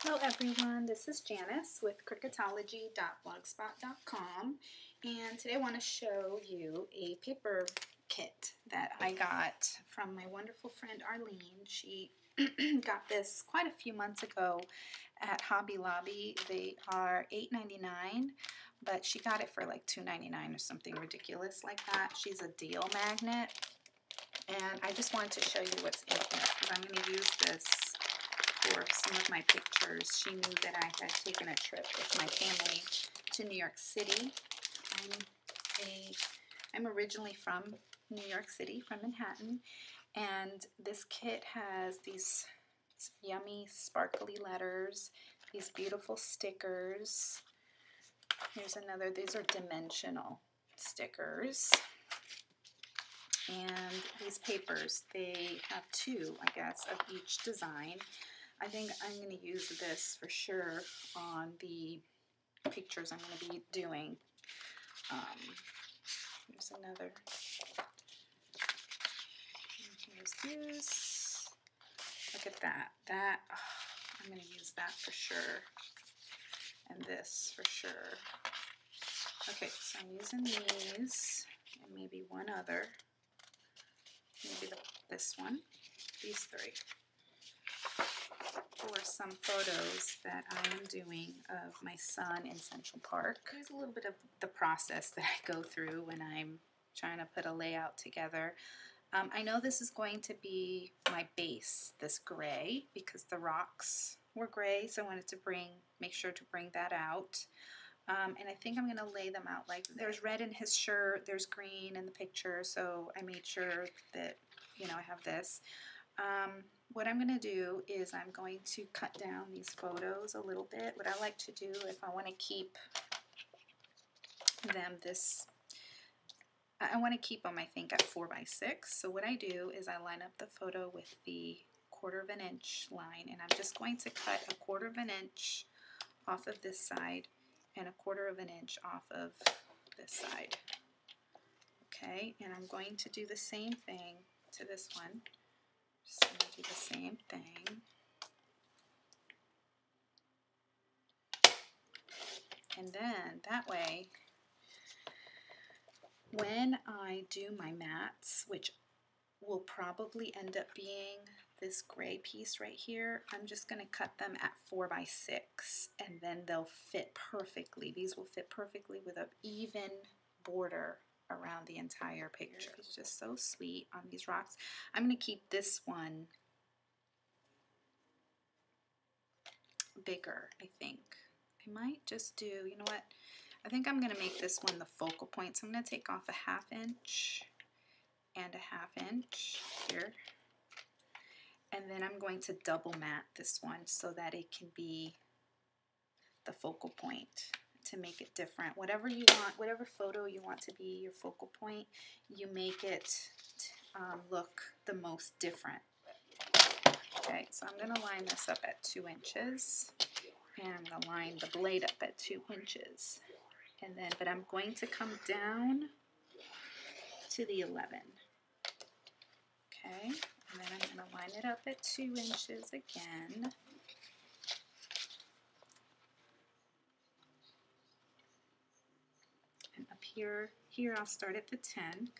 Hello everyone, this is Janice with cricketology.blogspot.com, and today I want to show you a paper kit that I got from my wonderful friend Arlene. She got this quite a few months ago at Hobby Lobby. They are $8.99, but she got it for like $2.99 or something ridiculous like that. She's a deal magnet, and I just wanted to show you what's in here because I'm going to use this for some of my pictures. She knew that I had taken a trip with my family to New York City. I'm originally from New York City, from Manhattan, and this kit has these yummy sparkly letters, these beautiful stickers. Here's another, these are dimensional stickers. And these papers, they have two, I guess, of each design. I think I'm going to use this for sure on the pictures I'm going to be doing. Here's another. Here's this. Look at that. I'm going to use that for sure. And this for sure. Okay, so I'm using these and maybe one other. Maybe this one. These three. For some photos that I am doing of my son in Central Park. Here's a little bit of the process that I go through when I'm trying to put a layout together. I know this is going to be my base, this gray, because the rocks were gray, so I wanted to make sure to bring that out. And I think I'm going to lay them out like there's red in his shirt, there's green in the picture, so I made sure that, you know, I have this. What I'm going to do is I'm going to cut down these photos a little bit. What I like to do if I want to keep them I want to keep them, I think, at 4x6. So what I do is I line up the photo with the 1/4 of an inch line, and I'm just going to cut a 1/4 of an inch off of this side and a 1/4 of an inch off of this side. Okay, and I'm going to do the same thing to this one. Just going to do the same thing. And then that way, when I do my mats, which will probably end up being this gray piece right here, I'm just going to cut them at 4x6, and then they'll fit perfectly. These will fit perfectly with an even border around the entire picture. It's just so sweet on these rocks. I'm going to keep this one bigger, I think. I might just do, you know what, I think I'm going to make this one the focal point. So I'm going to take off a 1/2 inch and a 1/2 inch here. And then I'm going to double mat this one so that it can be the focal point to make it different. Whatever you want, whatever photo you want to be your focal point, you make it look the most different. Okay, so I'm going to line this up at 2 inches, and I'm going to line the blade up at 2 inches. And then, but I'm going to come down to the 11. Okay, and then I'm going to line it up at 2 inches again. And up here I'll start at the 10.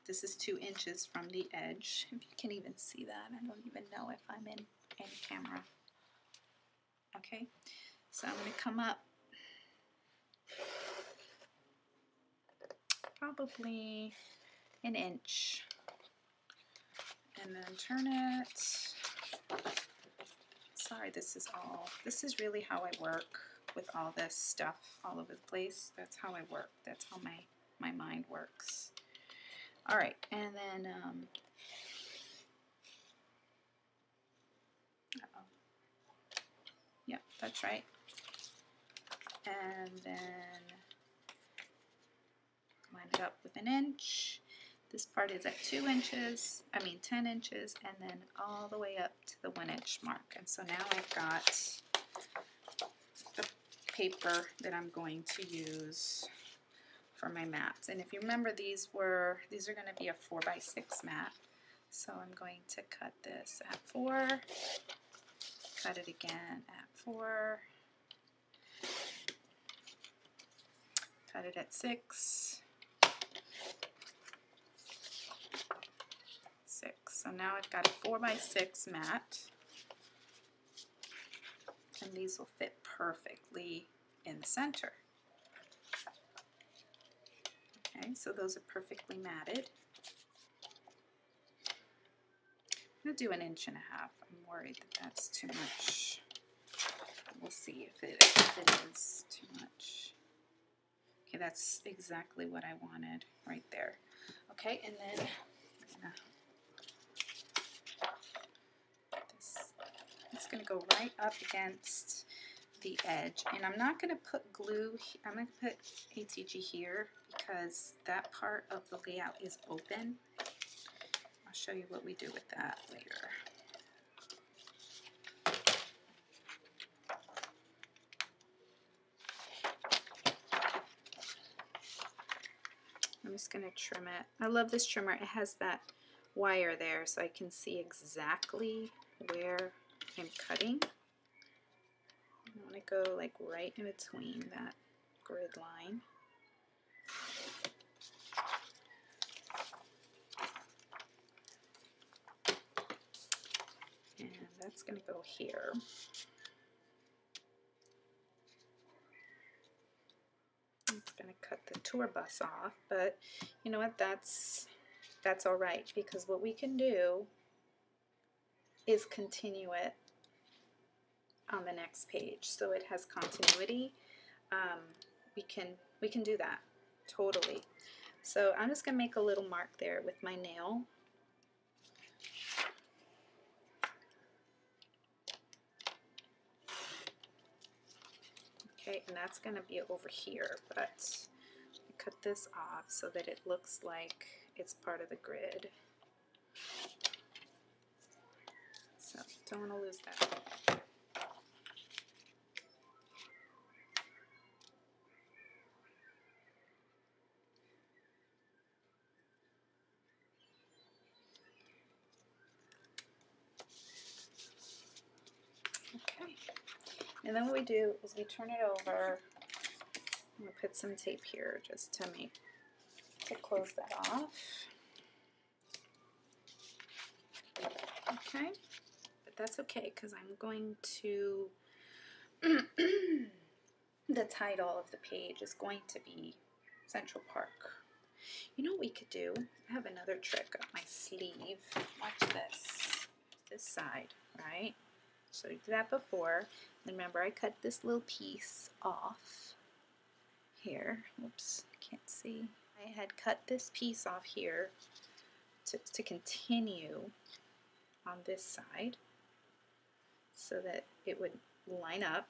This is 2 inches from the edge. If you can even see that, I don't even know if I'm in camera. Okay, so I'm going to come up probably an inch, and then turn it. Sorry, this is really how I work with all this stuff all over the place. That's how I work. That's how my mind works. All right, and then yeah, that's right. And then line it up with an inch. This part is at 2 inches, 10 inches, and then all the way up to the 1 inch mark. And so now I've got the paper that I'm going to use for my mats. And if you remember, these are going to be a 4x6 mat. So I'm going to cut this at 4. cut it again at 4, cut it at 6, 6. So now I've got a 4 by 6 mat, and these will fit perfectly in the center. Okay, so those are perfectly matted. I'm going to do 1.5 inches. I'm worried that that's too much. We'll see if it is too much. Okay, that's exactly what I wanted right there. Okay, and then it's going to go right up against the edge, and I'm not going to put glue. I'm going to put ATG here because that part of the layout is open. I'll show you what we do with that later. I'm just going to trim it. I love this trimmer. It has that wire there so I can see exactly where I'm cutting. I want to go like right in between that grid line. And that's going to go here. It's going to cut the tour bus off, but you know what, that's all right, because what we can do is continue it on the next page so it has continuity. We can do that totally. So I'm just going to make a little mark there with my nail. Okay, and that's going to be over here, but I cut this off so that it looks like it's part of the grid. So don't want to lose that. Okay, and then what we do is we turn it over. I'm going to put some tape here just to close that off. Okay, but that's okay because I'm going to, the title of the page is going to be Central Park. You know what we could do? I have another trick up my sleeve. Watch this side, right? So we did that before. Remember, I cut this little piece off here. Oops, can't see. I had cut this piece off here to continue on this side so that it would line up.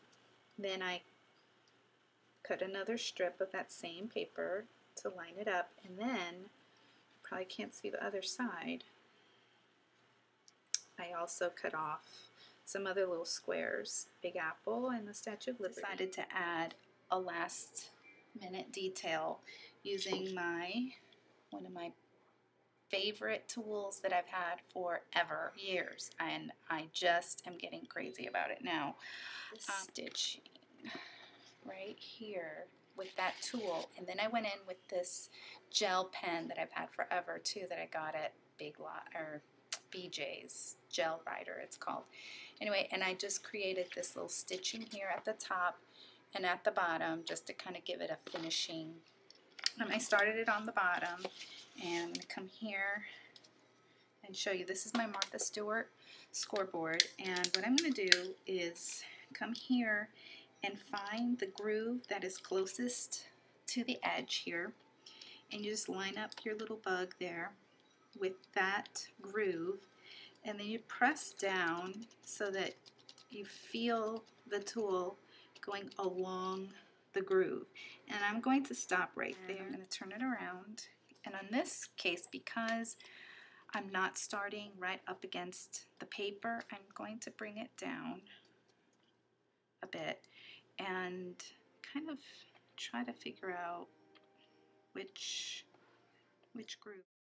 Then I cut another strip of that same paper to line it up, and then you probably can't see the other side. I also cut off some other little squares, Big Apple and the Statue of Liberty. Decided to add a last minute detail using one of my favorite tools that I've had forever, years, and I just am getting crazy about it now. Stitching right here with that tool, and then I went in with this gel pen that I've had forever too, that I got at Big Lot or BJ's Gel Writer it's called. Anyway, and I just created this little stitching here at the top and at the bottom just to kind of give it a finishing. I started it on the bottom, and I'm going to come here and show you. This is my Martha Stewart scoreboard, and what I'm going to do is come here and find the groove that is closest to the edge here, and you just line up your little bug there with that groove, and then you press down so that you feel the tool going along the groove. And I'm going to stop right there. I'm going to turn it around, and in this case, because I'm not starting right up against the paper, I'm going to bring it down a bit and kind of try to figure out which groove.